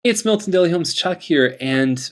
Hey, it's Milton Daily Homes Chuck here, and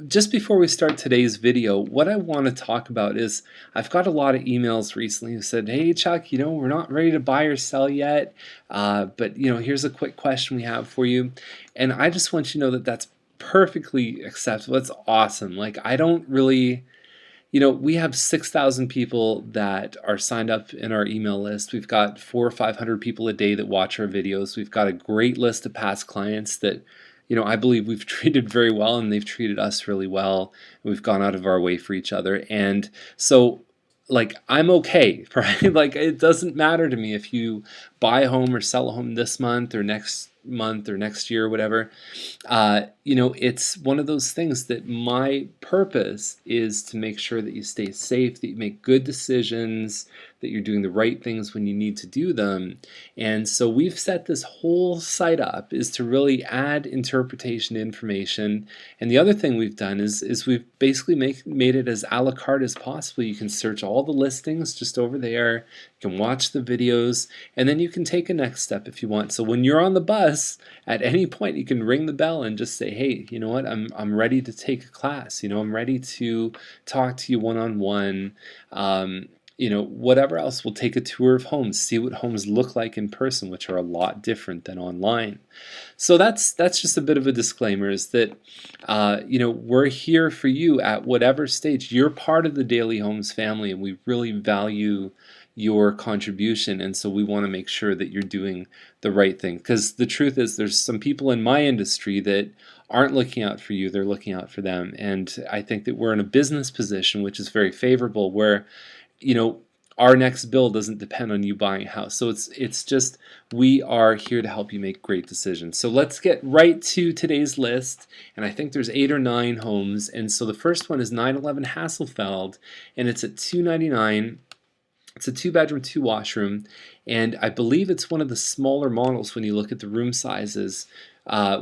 just before we start today's video, what I want to talk about is I've got a lot of emails recently who said, "Hey Chuck, we're not ready to buy or sell yet, but here's a quick question we have for you," and I just want you to know that that's perfectly acceptable. It's awesome. Like I don't really. We have 6,000 people that are signed up in our email list. We've got 400 or 500 people a day that watch our videos. We've got a great list of past clients that, I believe we've treated very well and they've treated us really well. And we've gone out of our way for each other. And so, like, I'm okay, right? Like, it doesn't matter to me if you buy a home or sell a home this month or next year or whatever. It's one of those things that my purpose is to make sure that you stay safe, that you make good decisions, that you're doing the right things when you need to do them. And so we've set this whole site up is to really add interpretation to information. And the other thing we've done is we've basically made it as a la carte as possible. You can search all the listings just over there. You can watch the videos, and then you can take a next step if you want. So when you're on the bus, at any point you can ring the bell and just say, "Hey, you know what? I'm ready to take a class. I'm ready to talk to you one-on-one. Whatever else. We'll take a tour of homes, see what homes look like in person, which are a lot different than online." So that's just a bit of a disclaimer, is that we're here for you at whatever stage. You're part of the Daily Homes family, and we really value your contribution, and so we want to make sure that you're doing the right thing, because the truth is there's some people in my industry that aren't looking out for you, they're looking out for them. And I think that we're in a business position which is very favorable, where you know our next bill doesn't depend on you buying a house. So it's just, we are here to help you make great decisions. So let's get right to today's list, and I think there's 8 or 9 homes. And so the first one is 911 Hasselfeld, and it's at 299. It's a 2-bedroom, 2-washroom, and I believe it's one of the smaller models when you look at the room sizes,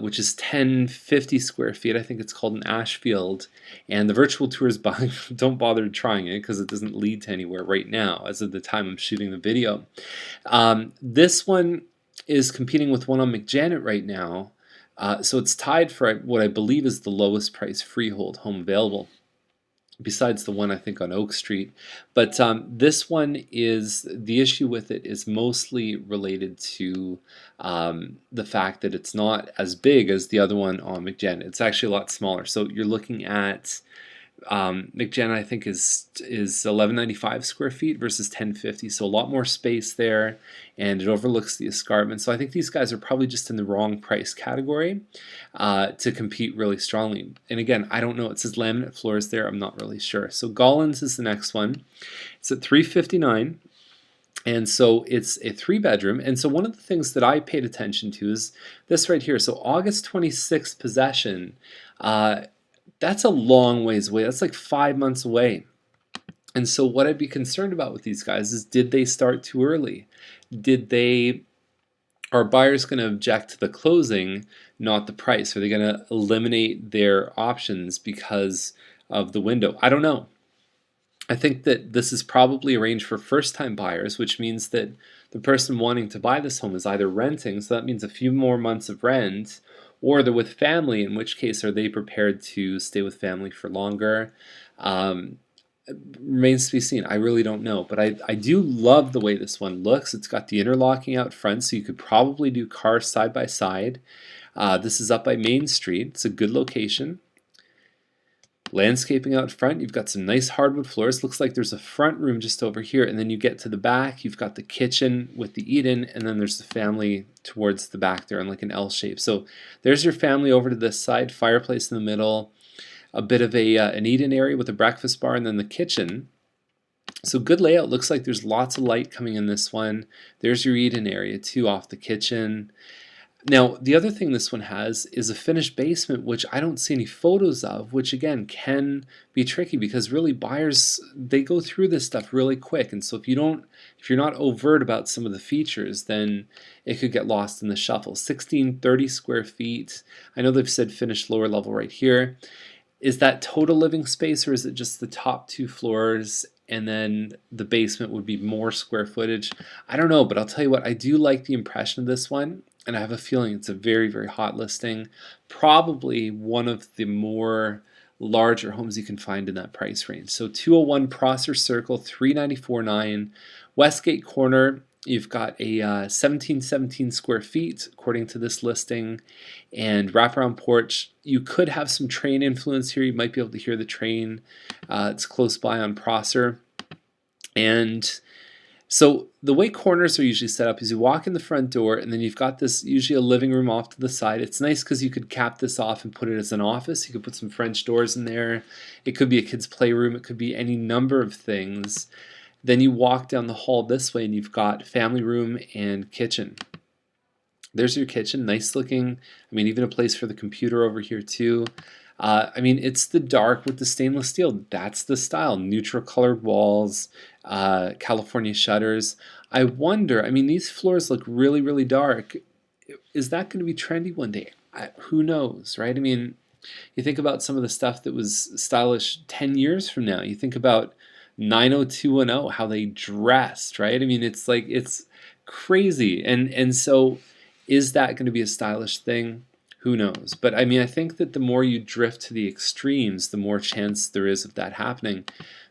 which is 1050 square feet. I think it's called an Ashfield, and the virtual tours don't bother trying it because it doesn't lead to anywhere right now as of the time I'm shooting the video. This one is competing with one on McJanet right now, so it's tied for what I believe is the lowest price freehold home available, besides the one I think on Oak Street. But this one, is the issue with it is mostly related to the fact that it's not as big as the other one on McJanet. It's actually a lot smaller. So you're looking at McJanet, I think, is 1195 square feet versus 1050, so a lot more space there, and it overlooks the escarpment. So I think these guys are probably just in the wrong price category to compete really strongly. And again, I don't know. It says laminate floors there. I'm not really sure. So Gollins is the next one. It's at 359. And so it's a 3-bedroom. And so one of the things that I paid attention to is this right here. So August 26th possession. That's a long ways away. That's like 5 months away. And so what I'd be concerned about with these guys is, did they start too early? Are buyers going to object to the closing, not the price? Are they going to eliminate their options because of the window? I don't know. I think that this is probably arranged for first-time buyers, which means that the person wanting to buy this home is either renting, so that means a few more months of rent, or they're with family, in which case are they prepared to stay with family for longer? Remains to be seen. I really don't know, but I do love the way this one looks. It's got the interlocking out front, so you could probably do cars side by side. This is up by Main Street. It's a good location. Landscaping out front, you've got some nice hardwood floors. Looks like there's a front room just over here, and then you get to the back, you've got the kitchen with the eat-in, and then there's the family towards the back there in like an L shape. So there's your family over to this side, fireplace in the middle, a bit of an eat-in area with a breakfast bar, and then the kitchen. So good layout. Looks like there's lots of light coming in this one. There's your eat-in area too off the kitchen. Now, the other thing this one has is a finished basement, which I don't see any photos of, which again can be tricky, because really buyers, they go through this stuff really quick. And so if you're not overt about some of the features, then it could get lost in the shuffle. 1630 square feet. I know they've said finished lower level right here. Is that total living space, or is it just the top 2 floors and then the basement would be more square footage? I don't know, but I'll tell you what, I do like the impression of this one. and I have a feeling it's a very, very hot listing. Probably one of the more larger homes you can find in that price range. So 201 Prosser Circle, 394.9. Westgate Corner, you've got a 1717 square feet according to this listing, and wraparound porch. You could have some train influence here. You might be able to hear the train. It's close by on Prosser. And so the way corners are usually set up is you walk in the front door, and then you've got this usually a living room off to the side. It's nice because you could cap this off and put it as an office. You could put some French doors in there. It could be a kid's playroom. It could be any number of things. Then you walk down the hall this way, and you've got family room and kitchen. There's your kitchen, nice looking. I mean, even a place for the computer over here too. I mean, it's the dark with the stainless steel. That's the style. Neutral colored walls, California shutters. I wonder, I mean, these floors look really, really dark. Is that going to be trendy one day? Who knows, right? I mean, you think about some of the stuff that was stylish 10 years from now. You think about 90210, how they dressed, right? I mean, it's like, it's crazy. And so is that going to be a stylish thing? Who knows? But I mean, I think that the more you drift to the extremes, the more chance there is of that happening.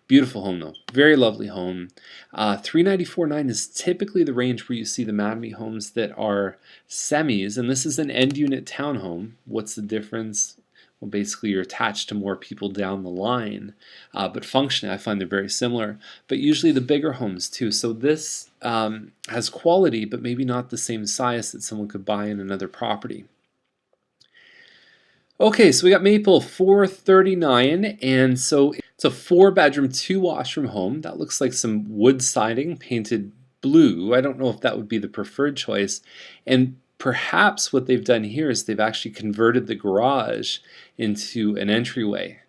Beautiful home though, very lovely home. 394.9 is typically the range where you see the Mattamy homes that are semis, and this is an end unit townhome. What's the difference? Well, basically you're attached to more people down the line, but functionally I find they're very similar. But usually the bigger homes too. So this has quality, but maybe not the same size that someone could buy in another property. Okay, so we got Maple 439, and so it's a 4-bedroom, 2-washroom home. That looks like some wood siding painted blue. I don't know if that would be the preferred choice. And perhaps what they've done here is they've actually converted the garage into an entryway.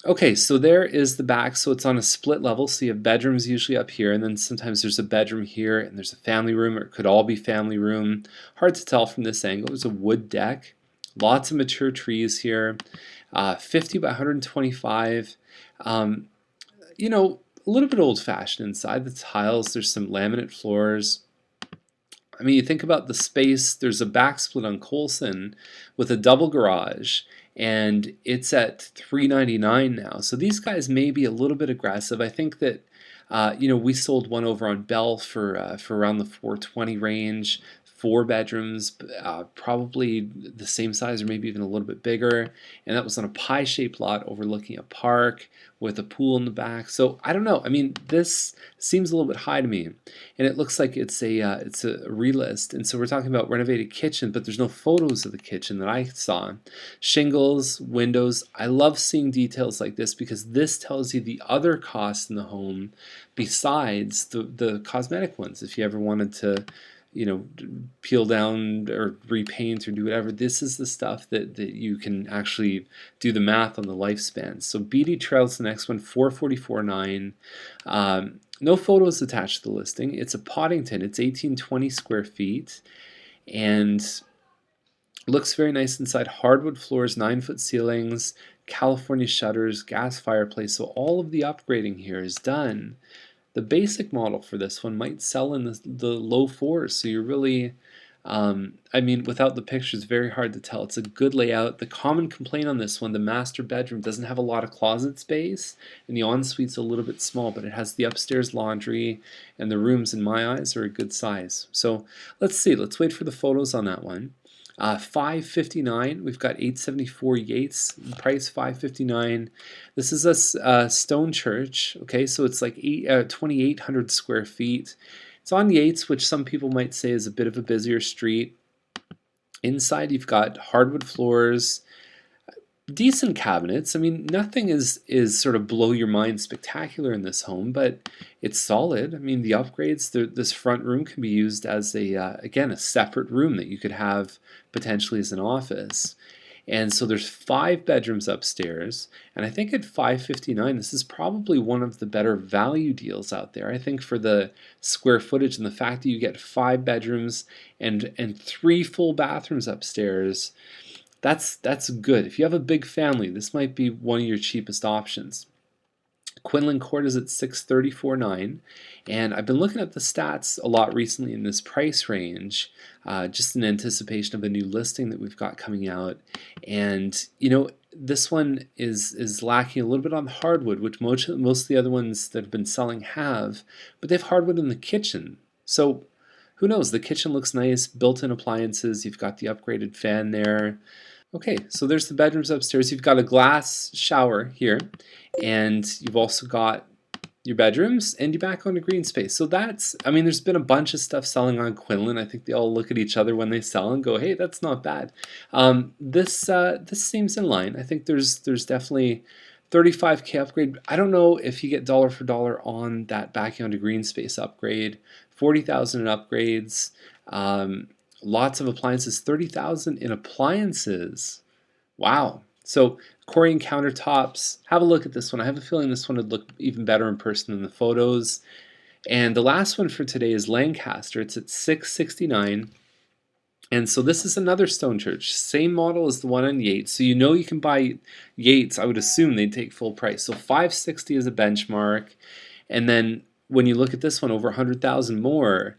Okay, so there is the back. So it's on a split level. So you have bedrooms usually up here, and then sometimes there's a bedroom here, and there's a family room, or it could all be family room. Hard to tell from this angle. There's a wood deck. Lots of mature trees here, 50 by 125. You know, a little bit old-fashioned inside. The tiles, there's some laminate floors. I mean, you think about the space. There's a back split on Colson with a double garage, and it's at $399 now. So these guys may be a little bit aggressive. I think that you know, we sold one over on Bell for around the 420 range. 4 bedrooms, probably the same size or maybe even a little bit bigger, and that was on a pie-shaped lot overlooking a park with a pool in the back. So I don't know. I mean, this seems a little bit high to me, and it looks like it's a relist. And so we're talking about renovated kitchen, but there's no photos of the kitchen that I saw. Shingles, windows. I love seeing details like this because this tells you the other costs in the home besides the cosmetic ones. If you ever wanted to, you know, peel down or repaint or do whatever, this is the stuff that you can actually do the math on the lifespan. So BD Trail's the next one, 444.9. No photos attached to the listing. It's a Poddington. It's 1820 square feet, and looks very nice inside. Hardwood floors, 9-foot ceilings, California shutters, gas fireplace. So all of the upgrading here is done. The basic model for this one might sell in the low 4s, so you're really, I mean, without the pictures, very hard to tell. It's a good layout. The common complaint on this one, the master bedroom doesn't have a lot of closet space, and the ensuite's a little bit small, but it has the upstairs laundry, and the rooms, in my eyes, are a good size. So let's see. Let's wait for the photos on that one. $559. We've got 874 Yates, price $559. This is a stone church. Okay, so it's like 2,800 square feet. It's on Yates, which some people might say is a bit of a busier street. Inside, you've got hardwood floors, decent cabinets. I mean, nothing is sort of blow your mind spectacular in this home, but it's solid. I mean, the upgrades, this front room can be used as again, a separate room that you could have potentially as an office. And so there's 5 bedrooms upstairs, and I think at $559, this is probably one of the better value deals out there. I think for the square footage and the fact that you get 5 bedrooms and 3 full bathrooms upstairs, that's good. If you have a big family, this might be one of your cheapest options. Quinlan Court is at 634.9, and I've been looking at the stats a lot recently in this price range, just in anticipation of a new listing that we've got coming out. And this one is lacking a little bit on the hardwood, which most of the other ones that have been selling have, but they have hardwood in the kitchen. So who knows? The kitchen looks nice, built-in appliances. You've got the upgraded fan there. Okay, so there's the bedrooms upstairs. You've got a glass shower here, and you've also got your bedrooms, and you're back on a green space. So that's, I mean, there's been a bunch of stuff selling on Quinlan. I think they all look at each other when they sell and go, "Hey, that's not bad." This seems in line. I think there's definitely 35K upgrade. I don't know if you get dollar for dollar on that backing onto green space upgrade. 40,000 in upgrades. Lots of appliances, 30,000 in appliances. Wow. So Corian countertops, have a look at this one. I have a feeling this one would look even better in person than the photos. And the last one for today is Lancaster. It's at 669. And so this is another stone church, same model as the one on Yates. So you can buy Yates. I would assume they'd take full price. So 560 is a benchmark. And then when you look at this one, over 100,000 more.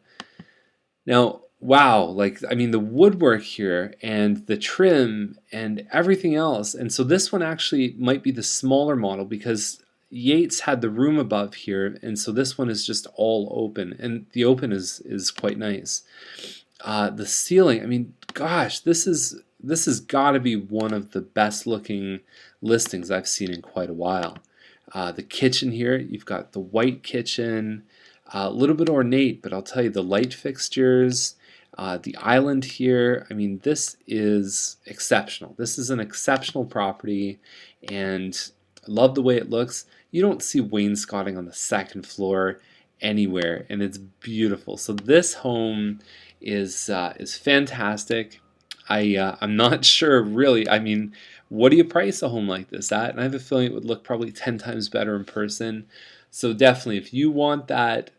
Now, wow, like, I mean, the woodwork here and the trim and everything else. And so this one actually might be the smaller model because Yates had the room above here, and so this one is just all open, and the open is quite nice. The ceiling, I mean, gosh, this has got to be one of the best looking listings I've seen in quite a while. The kitchen here, you've got the white kitchen, a little bit ornate, but I'll tell you, the light fixtures, the island here, I mean, this is exceptional. This is an exceptional property, and I love the way it looks. You don't see wainscoting on the second floor anywhere, and it's beautiful. So this home is fantastic. I'm not sure really. I mean, what do you price a home like this at? And I have a feeling it would look probably 10 times better in person. So definitely, if you want that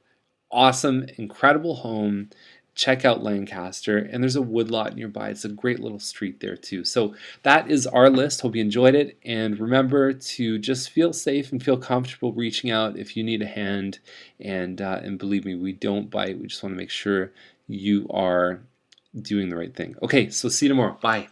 awesome, incredible home, check out Lancaster. And there's a woodlot nearby. It's a great little street there too. So that is our list. Hope you enjoyed it. And remember to just feel safe and feel comfortable reaching out if you need a hand. And believe me, we don't bite. We just want to make sure you are doing the right thing. Okay, so see you tomorrow. Bye.